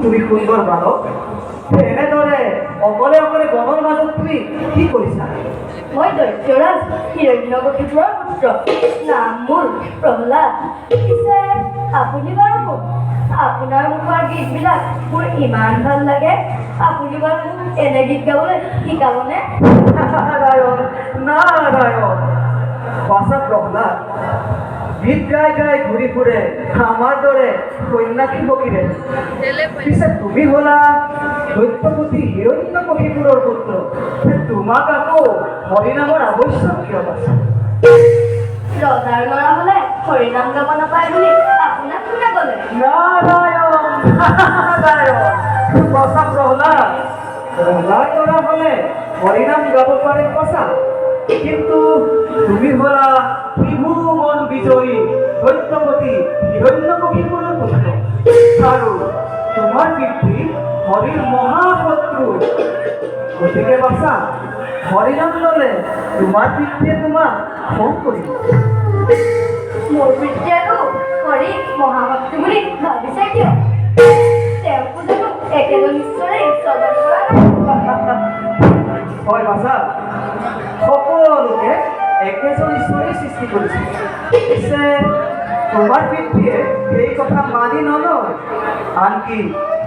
তুমি সুন্দৰ বালক এনেদৰে অকলে অকলে বনৰ মাজত তুমি কি কৰিছা? মই দৈত্যৰাজ হিৰণ্যকশিপুৰৰ পুত্ৰ। নাম মোৰ প্ৰহ্লাদ। পিছে আপুনি বাৰু কোন? আপোনাৰ মুখৰ গীতবিলাক মোৰ ইমান ভাল লাগে। আপুনি বাৰু মোক এনে গীত গাবলৈ শিকাবনে? নাৰায়ণ নাৰায়ণ বাছা প্ৰহ্লাদ গীত গাই গাই ঘূৰি ফুৰে আমাৰ দৰে সন্যাসী ফকীৰে। পিছে তুমি হলা দৈত্যপতি হিৰণ্যকশিপুৰৰ পুত্ৰ, তোমাক আকৌ হৰিনামৰ আৱশ্যক কিয় আছে? ৰজাৰ ল'ৰা হলে হৰিনাম গাব নাপায় বুলি আপোনাক কোনে ক'লে? নাৰায়ণ নাৰায়ণ বাছা প্ৰহ্লাদ ৰজাৰ ল'ৰা হলে হৰিনাম গাব পাৰে সঁচা, কিন্তু তুমি হলা ত্ৰিভুৱন বিজয়ী দৈত্যপতি হিৰণ্যকশিপুৰৰ পুত্ৰ আৰু তোমাৰ পিতৃ হৰিৰ মহাশত্ৰু। গতিকে বাছা হৰিনাম ললে তোমাৰ পিতৃয়ে তোমাক খং কৰিব। মোৰ পিতৃ আৰু হৰি মহাভক্তি বুলি ভাবিছে কিয়? তেওঁকো জানো একেজন ঈশ্বৰে স্বজন কৰা নাই? হয় বাছা সকলোকে একেজন ঈশ্বৰে সৃষ্টি কৰিছে। পিছে তোমাৰ পিতৃয়ে সেই কথা মানি নলয়, আনকি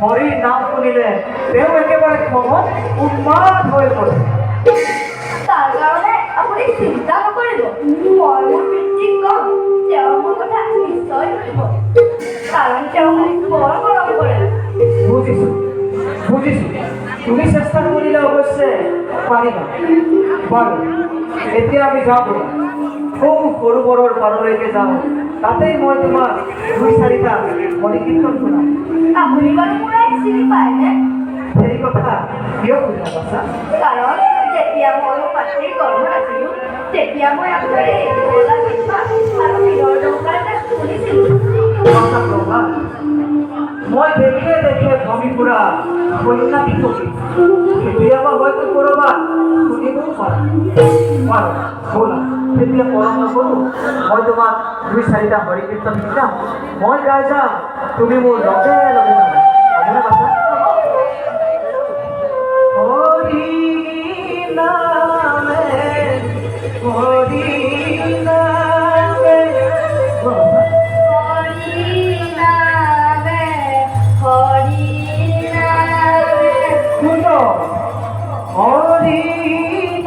হৰিৰ নাম শুনিলে তেওঁ একেবাৰে খঙত উন্মাদ হৈ পৰে। তাৰ কাৰণে আপুনি চিন্তা নকৰিব। মই মোৰ পিতৃক কম, তেওঁ মোৰ কথা নিশ্চয় শুনিব, কাৰণ তেওঁ মোক বৰ মৰম কৰে। বুজিছো বুজিছো তুমি চেষ্টা কৰিলে অৱশ্যে পাৰিবা। বাৰু এতিয়া আমি যাওঁ ব'লা। খুব সৰোবৰৰ পাৰলৈকে যাওঁ, তাতেই মই তোমাক ২-৪টা হৰিকীৰ্তন শুনাম। আপুনি বাৰু মোৰ আইক চিনি পায়নে? সেই কথা কিয় সুধিলা বাছা? কাৰণ যেতিয়া মই পাত্ৰীৰ গৰ্ভত আছিলোঁ তেতিয়া মই আপোনাৰ এই পুৰণা গীত আৰু হীৰৰ দৰকাৰ শুনিছিলোঁ। বাছা প্ৰহ্লাদ মই দেখে দেখে ভ্ৰমি ফুৰা সন্যাসী ফকীৰ, কেতিয়াবা হয়তো ক'ৰবাত শুনিবও পাৰা। বাৰু ব'লা তেতিয়া পলম নকৰোঁ, মই তোমাক ২-৪টা হৰিকীৰ্তন শিকাম। মই গাই যাম, তুমি মোৰ লগে লগে যাবা। হ'বনে বাছা? হৰি নামে হৰি নামে হৰি নামে হৰি নামে শুনো হৰি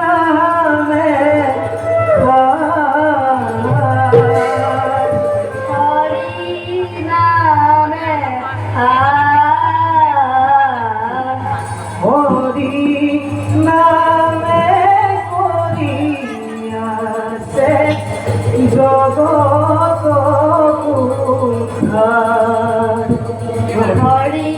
নামে হৰি নামে হৰি নামে কৰি আছে জগত উদ্ধাৰ। হৰি